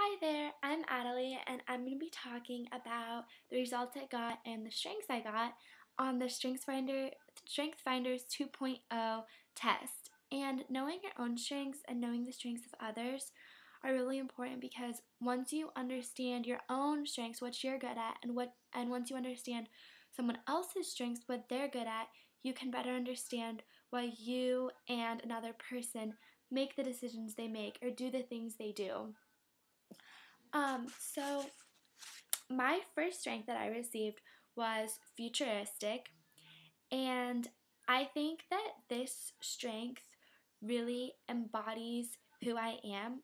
Hi there, I'm Adelie, and I'm going to be talking about the results I got and the strengths I got on the StrengthsFinders 2.0 test. And knowing your own strengths and knowing the strengths of others are really important because once you understand your own strengths, what you're good at, and once you understand someone else's strengths, what they're good at, you can better understand why you and another person make the decisions they make or do the things they do. So my first strength that I received was Futuristic, and I think that this strength really embodies who I am,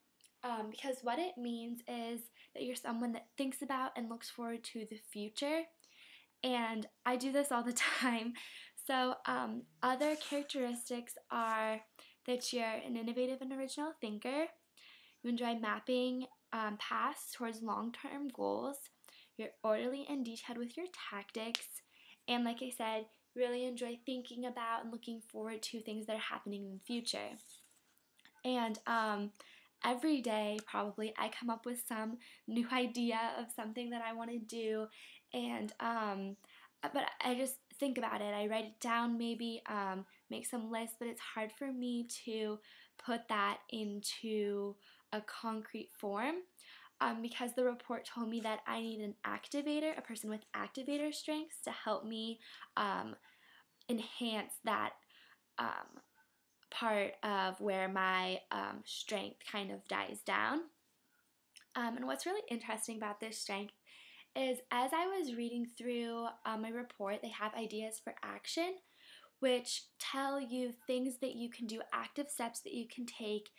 because what it means is that you're someone that thinks about and looks forward to the future, and I do this all the time. So other characteristics are that you're an innovative and original thinker. You enjoy mapping paths towards long-term goals. You're orderly and detailed with your tactics. And like I said, really enjoy thinking about and looking forward to things that are happening in the future. And every day, probably, I come up with some new idea of something that I want to do. And but I just think about it. I write it down, maybe make some lists, but it's hard for me to put that into a concrete form because the report told me that I need an activator, a person with activator strengths to help me enhance that part of where my strength kind of dies down. And what's really interesting about this strength is as I was reading through my report, they have ideas for action, which tell you things that you can do, active steps that you can take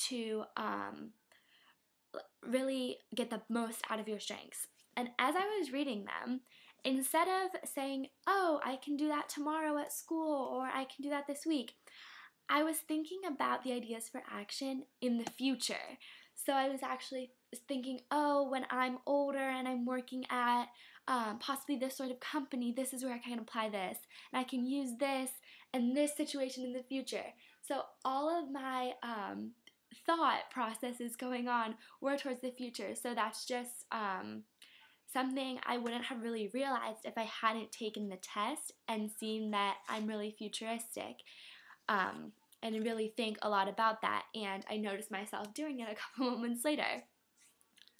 to really get the most out of your strengths. And as I was reading them, instead of saying, oh, I can do that tomorrow at school or I can do that this week, I was thinking about the ideas for action in the future. So I was actually thinking, oh, when I'm older and I'm working at possibly this sort of company, this is where I can apply this. And I can use this in this situation in the future. So all of my thought processes going on were towards the future. So that's just something I wouldn't have really realized if I hadn't taken the test and seen that I'm really futuristic. And really think a lot about that, and I noticed myself doing it a couple moments later.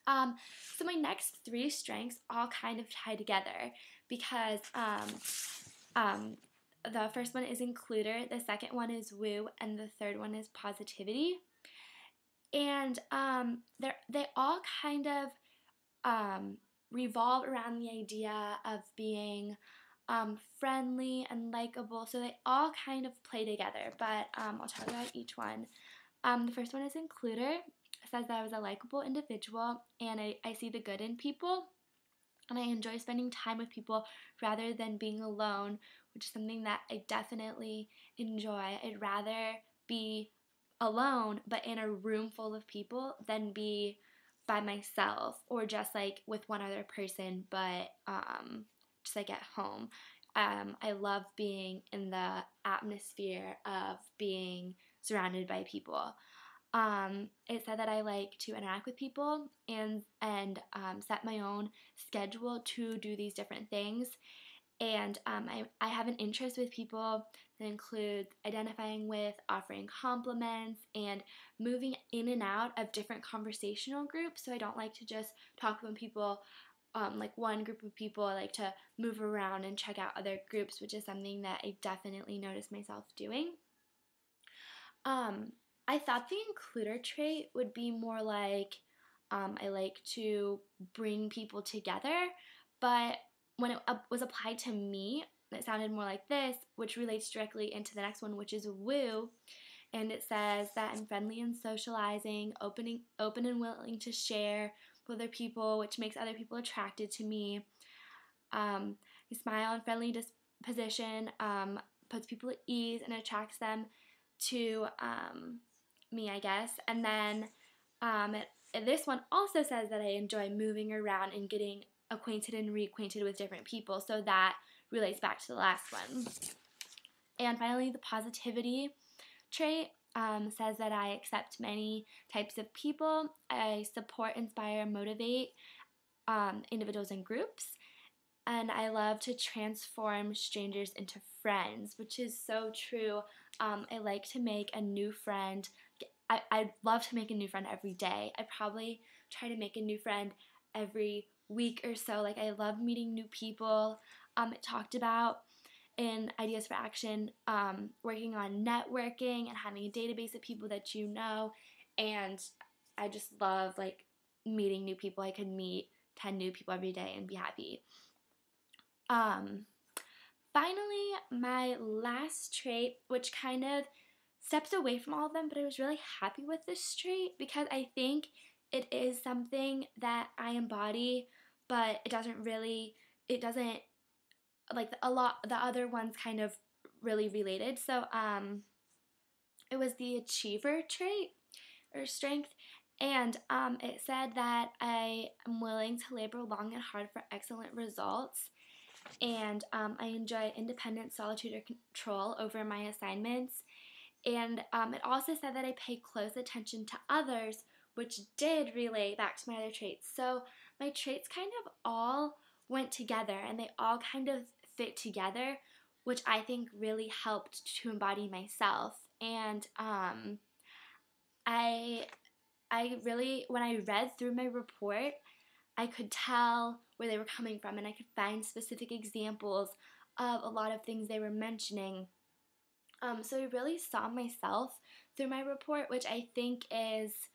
So my next three strengths all kind of tie together because the first one is includer, the second one is woo, and the third one is positivity. And they all kind of revolve around the idea of being friendly and likable, so they all kind of play together, but I'll talk about each one. The first one is includer. It says that I was a likable individual and I see the good in people, and I enjoy spending time with people rather than being alone, which is something that I definitely enjoy. I'd rather be alone but in a room full of people than be by myself or just like with one other person, but just like at home. I love being in the atmosphere of being surrounded by people. It said that I like to interact with people and set my own schedule to do these different things. And I have an interest with people that includes identifying with, offering compliments, and moving in and out of different conversational groups. So I don't like to just talk with people, like one group of people. I like to move around and check out other groups, which is something that I definitely notice myself doing. I thought the includer trait would be more like I like to bring people together, but when it was applied to me, it sounded more like this, which relates directly into the next one, which is woo. And it says that I'm friendly and socializing, open and willing to share with other people, which makes other people attracted to me. A smile and friendly disposition puts people at ease and attracts them to me, I guess. And then this one also says that I enjoy moving around and getting acquainted and reacquainted with different people, so that relates back to the last one. And finally, the positivity trait. says that I accept many types of people. I support, inspire, motivate individuals and groups. And I love to transform strangers into friends, which is so true. I like to make a new friend. I love to make a new friend every day. I probably try to make a new friend every week or so. Like, I love meeting new people. It talked about in Ideas for Action, working on networking and having a database of people that you know. And I just love, like, meeting new people. I could meet 10 new people every day and be happy. Finally, my last trait, which kind of steps away from all of them, but I was really happy with this trait because I think it is something that I embody, but it doesn't, like, the other ones kind of really related. So, it was the achiever trait or strength, and it said that I am willing to labor long and hard for excellent results, and I enjoy independent solitude or control over my assignments, and it also said that I pay close attention to others, which did relate back to my other traits. So my traits kind of all went together, and they all kind of fit together, which I think really helped to embody myself. And I really, when I read through my report, I could tell where they were coming from, and I could find specific examples of a lot of things they were mentioning. So I really saw myself through my report, which I think is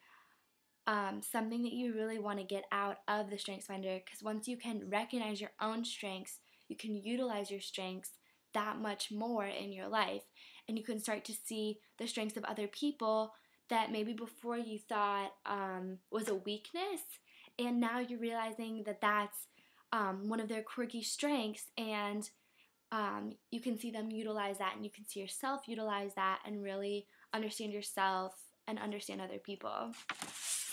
something that you really want to get out of the StrengthsFinder, because once you can recognize your own strengths, you can utilize your strengths that much more in your life, and you can start to see the strengths of other people that maybe before you thought was a weakness, and now you're realizing that that's one of their quirky strengths, and you can see them utilize that, and you can see yourself utilize that, and really understand yourself and understand other people.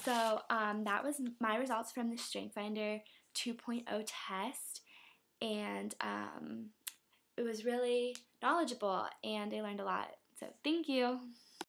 So that was my results from the StrengthsFinder 2.0 test, and it was really knowledgeable, and I learned a lot. So thank you.